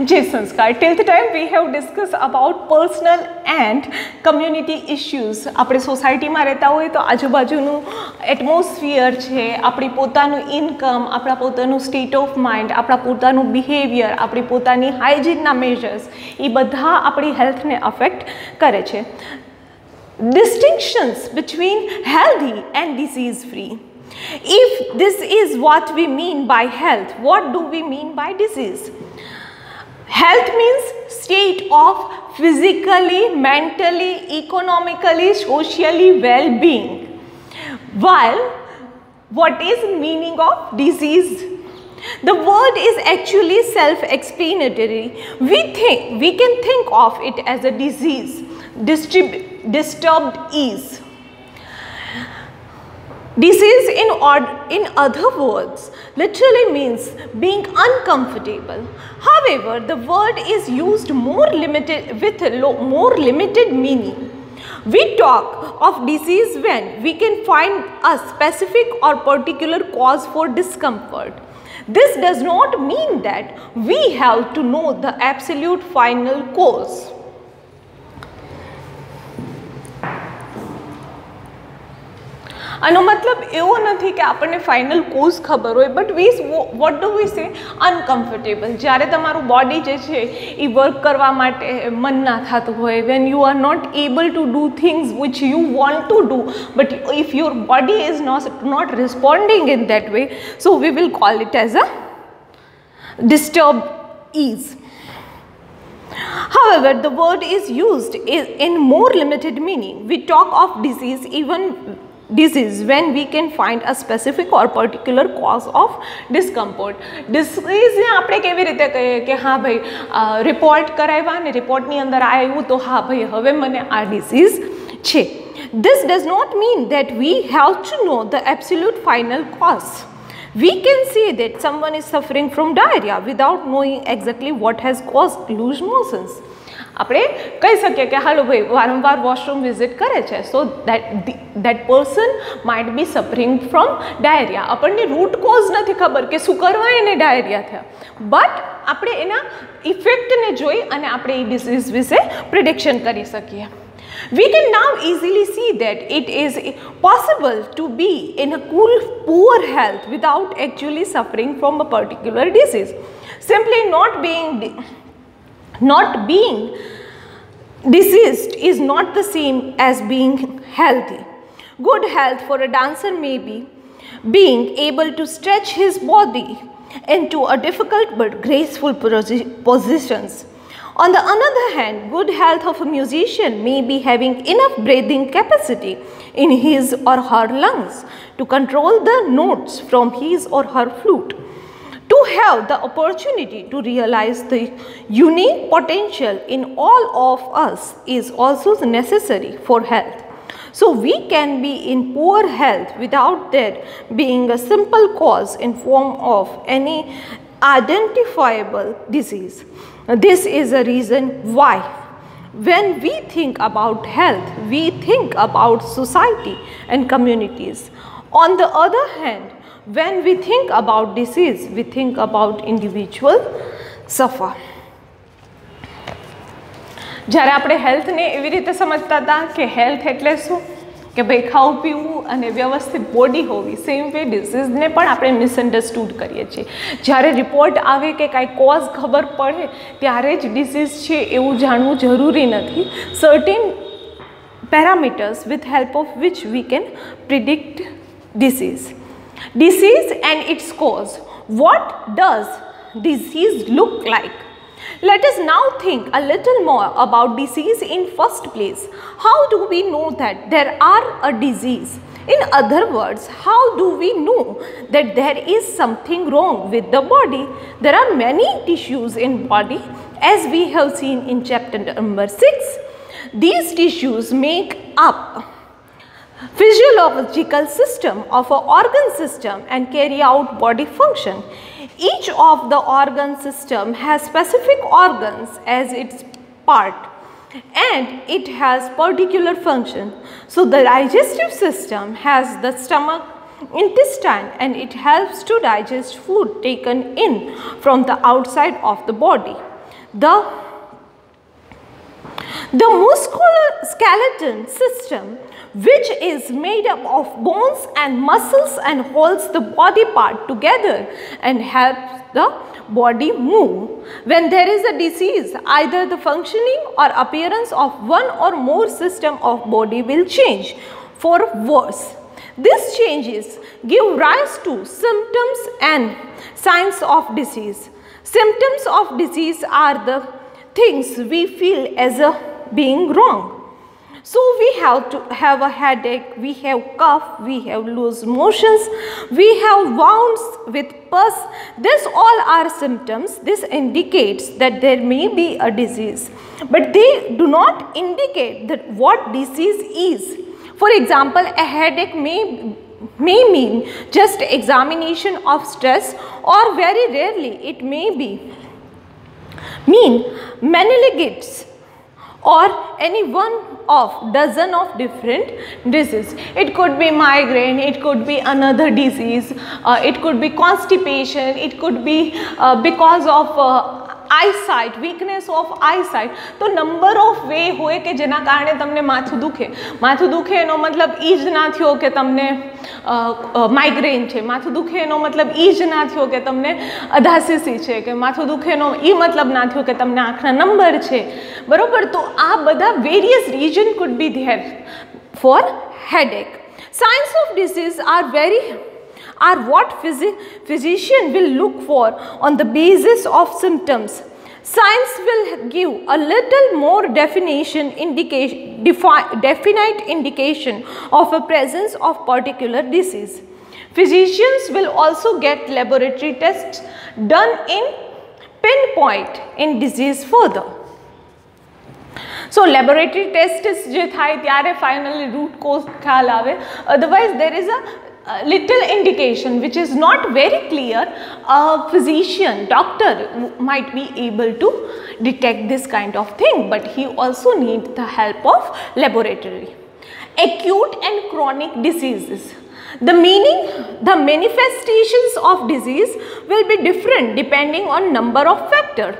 Jay Sanskar, till the time we have discussed about personal and community issues. આપણે સોસાયટીમાં રહેતા હોય તો આજુબાજુનું એટમોસ્ફિયર છે, આપણી પોતાનું ઇન્કમ, આપણા પોતાનું સ્ટેટ ઓફ માઇન્ડ, આપણા પોતાનું બિહેવિયર, આપણી પોતાની હાઇજીનના મેજર્સ, એ બધા આપણી હેલ્થને અફેક્ટ કરે છે. Distinctions between healthy and disease free. If this is what we mean by health, what do we mean by disease? Health means state of physically, mentally, economically, socially well-being. While what is meaning of disease? The word is actually self-explanatory. We can think of it as a disease, disturbed ease. Disease in other words literally means being uncomfortable. However, the word is used more limited meaning. We talk of disease when we can find a specific or particular cause for discomfort. This does not mean that we have to know the absolute final cause. આનો મતલબ એવો નથી કે આપણને final cause ખબર હોય, but what do we સે uncomfortable. જ્યારે તમારું બોડી જે છે એ વર્ક કરવા માટે મન ના થતું હોય, when you are not able to do things which you want to do, but if your body is not responding in that way, so we will call it as a disturbed ease. However, the word is used in more limited meaning. We talk of disease when we can find a specific or particular cause of discomfort. Disease ને આપણે કેવી રીતે કહીએ કે હા ભાઈ report કરાવ્યા ને રિપોર્ટની અંદર આવ્યું તો હા ભાઈ હવે મને આ ડિસીઝ છે. This does not mean that we have to know the absolute final cause. We can say that someone is suffering from diarrhea without knowing exactly what has caused loose motions. આપણે કહી શકીએ કે હાલો ભાઈ વારંવાર washroom visit કરે છે, સો that person might be suffering from diarrhea. આપણને root cause નથી ખબર કે શું કરવા એને ડાયરિયા થયા, બટ આપણે એના ઇફેક્ટને જોઈ અને આપણે એ ડિસીઝ વિશે પ્રિડિક્શન કરી શકીએ. We can now easily see that it is possible to be in a poor health without actually suffering from a particular disease. Simply not being diseased is not the same as being healthy. Good health for a dancer may be being able to stretch his body into a difficult but graceful positions. On the other hand, good health of a musician may be having enough breathing capacity in his or her lungs to control the notes from his or her flute. To have the opportunity to realize the unique potential in all of us is also necessary for health. So we can be in poor health without there being a simple cause in form of any identifiable disease. This is a reason why when we think about health, we think about society and communities. On the other hand, when we think about disease, we think about individual suffer. જ્યારે આપણે હેલ્થને એવી રીતે સમજતા હતા કે health એટલે શું કે ભાઈ ખાવું પીવું અને વ્યવસ્થિત બોડી હોવી, સેમ વે ડિસીઝને પણ આપણે મિસઅન્ડરસ્ટૂડ કરીએ છીએ. જ્યારે રિપોર્ટ આવે કે કાંઈ કોઝ ખબર પડે ત્યારે જ ડિસીઝ છે એવું જાણવું જરૂરી નથી. Certain parameters with help of which we can predict disease. Disease and its cause. What does disease look like? Let us now think a little more about disease in first place. How do we know that there are a disease? In other words, how do we know that there is something wrong with the body? There are many tissues in body as we have seen in chapter number 6. These tissues make up physiological system of an organ system and carry out body function. Each of the organ system has specific organs as its part and it has particular function. So the digestive system has the stomach, intestine, and it helps to digest food taken in from the outside of the body. The musculoskeletal system, which is made up of bones and muscles and holds the body part together and helps the body move. When there is a disease, either the functioning or appearance of one or more system of body will change for worse. These changes give rise to symptoms and signs of disease. Symptoms of disease are the things we feel as being wrong. So we have to have a headache, we have cough, we have loose motions, we have wounds with pus. These all are symptoms. This indicates that there may be a disease, but they do not indicate that what disease is. For example, a headache may mean just examination of stress, or very rarely it may mean meningitis or any one of dozen of different diseases. It could be migraine, it could be another disease, it could be constipation, it could be because of eyesight, weakness of eyesight. तो number of वे होए के जेना कारणे तमने माथું દુખે એનો મતલબ ઈ જ ના થયો કે તમને માઇગ્રેન છે. માથું દુખે એનો મતલબ ઈ જ ના થયો કે તમને અધાસિસી છે, કે માથું દુખે એનો ઈ મતલબ ના થયો કે તમને આંખના નંબર છે. બરોબર. તો આ બધા various reason food B there four headache. Signs of disease are what physician will look for on the basis of symptoms. Science will give a little more definite indication of a presence of particular disease. Physicians will also get laboratory tests done in pinpoint in disease further. So laboratory tests je thai tyare finally root cause ખ્યાલ આવે. Otherwise there is a little indication which is not very clear. A physician, doctor might be able to detect this kind of thing, but he also needs the help of laboratory. Acute and chronic diseases. The manifestations of disease will be different depending on number of factors.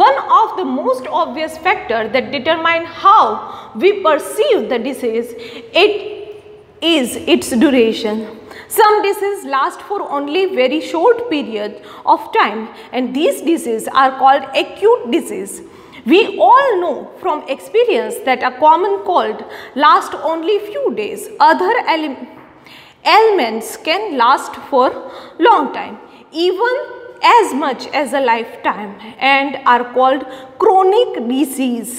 One of the most obvious factors that determine how we perceive the disease is its duration. Some diseases last for only very short period of time, and these diseases are called acute disease. We all know from experience that a common cold lasts only few days. Other ailments can last for long time, even as much as a lifetime, and are called chronic disease.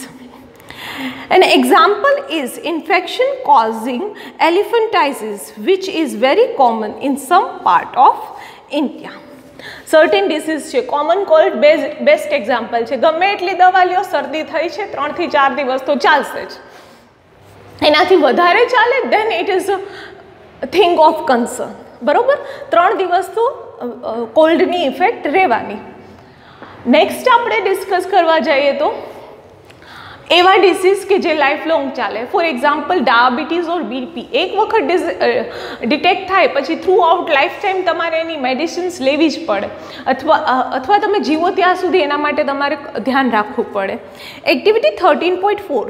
An example is infection causing elephantiasis, which is very common in some part of India. Certain disease છે, common cold best example છે. ગમે એટલી દવા લ્યો, શરદી થઈ છે 3 થી 4 દિવસ તો ચાલશે જ. એનાથી વધારે ચાલે then it is a thing of concern. બરોબર. 3 દિવસ તો કોલ્ડની ઇફેક્ટ રહેવાની. નેક્સ્ટ આપણે ડિસ્કસ કરવા જઈએ તો એવા ડિસીઝ કે જે લાઈફ લોંગ ચાલે. For example diabetes or BP એક વખત ડિટેક્ટ થાય પછી થ્રુ આઉટ લાઈફ ટાઈમ તમારે એની મેડિસિન્સ લેવી જ પડે, અથવા તમે જીવો ત્યાં સુધી એના માટે તમારે ધ્યાન રાખવું પડે. Activity 13.4.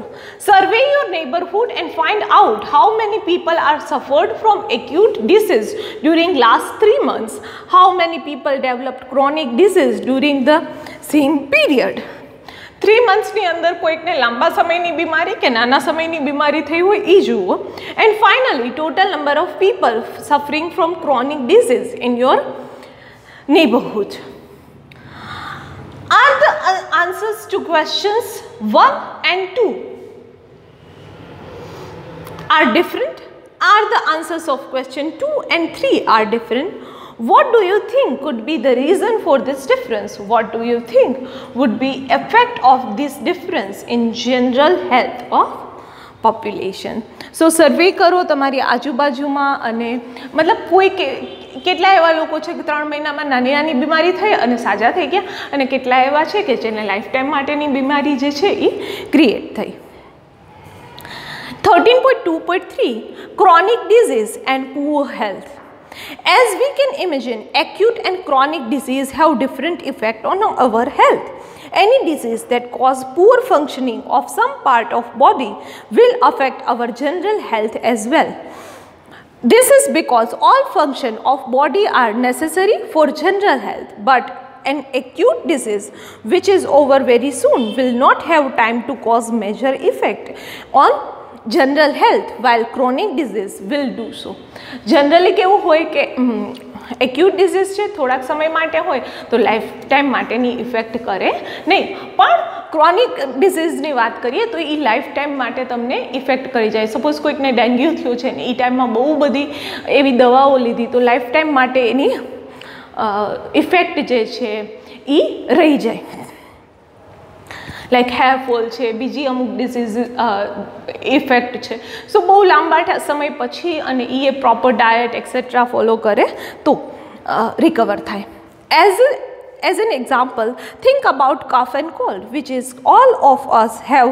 Survey your neighbourhood and find out how many people are suffered from acute disease during last 3 months. How many people developed chronic disease during the same period. 3 months ની અંદર કોઈકને લાંબા સમયની બીમારી કે નાના સમયની બીમારી થઈ હોય એ જુઓ. And finally total number of people suffering from chronic disease in your neighbourhood. Are the answers to questions 1 and 2 are different? Are the answers of question 2 and 3 are different? What do you think could be the reason for this difference? What do you think would be effect of this difference in general health of population? So survey કરો તમારી આજુબાજુમાં, અને મતલબ કોઈ કેટલા એવા લોકો છે કે 3 મહિનામાં નાની નાની બીમારી થઈ અને સાજા થઈ ગયા, અને કેટલા એવા છે કે જેને લાઈફ ટાઈમ માટેની બીમારી જે છે એ ક્રિએટ થઈ. 13.2.3 Chronic disease and poor health. As we can imagine, acute and chronic disease have different effect on our health. Any disease that cause poor functioning of some part of body will affect our general health as well. This is because all function of body are necessary for general health, but an acute disease which is over very soon will not have time to cause major effect on general health, while chronic disease will do so. Generally કેવું હોય કે acute disease છે થોડાક સમય માટે હોય તો life time માટેની ઇફેક્ટ કરે નહીં, પણ ક્રોનિક ડિઝીઝની વાત કરીએ તો એ લાઈફ ટાઈમ માટે તમને ઇફેક્ટ કરી જાય. સપોઝ કોઈકને ડેન્ગ્યુ થયું છે ને એ ટાઈમમાં બહુ બધી એવી દવાઓ લીધી તો લાઈફ ટાઈમ માટે એની ઇફેક્ટ જે છે એ રહી જાય. લાઈક હેર ફોલ છે, બીજી અમુક ડિઝીઝ ઇફેક્ટ છે. સો બહુ લાંબા સમય પછી અને એ પ્રોપર ડાયટ એક્સેટ્રા ફોલો કરે તો રિકવર થાય. As an example, think about cough and cold, which is all of us have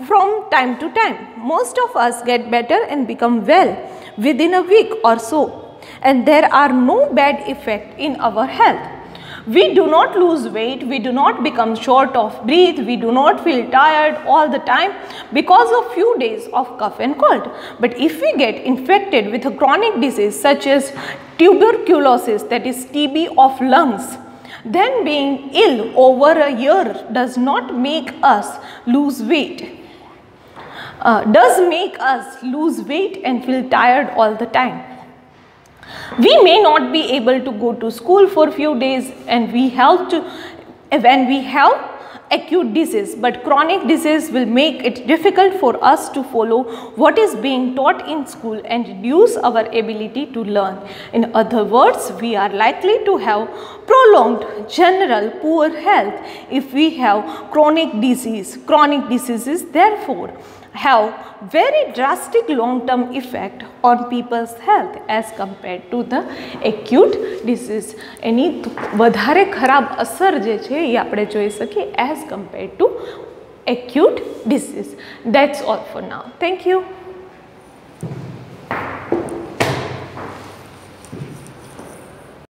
from time to time. Most of us get better and become well within a week or so, and there are no bad effects in our health. We do not lose weight, we do not become short of breath, we do not feel tired all the time because of few days of cough and cold. But if we get infected with a chronic disease such as tuberculosis, that is TB of lungs, then being ill over a year does not make us lose weight. Does make us lose weight and feel tired all the time. We may not be able to go to school for few days and we have to when we have acute disease, but chronic disease will make it difficult for us to follow what is being taught in school and reduce our ability to learn. In other words, we are likely to have prolonged general poor health if we have chronic disease. Chronic diseases therefore have very drastic long-term effect on people's health as compared to the acute disease. એની વધારે ખરાબ અસર જે છે એ આપણે જોઈ શકીએ as compared to acute disease. That's all for now. Thank you.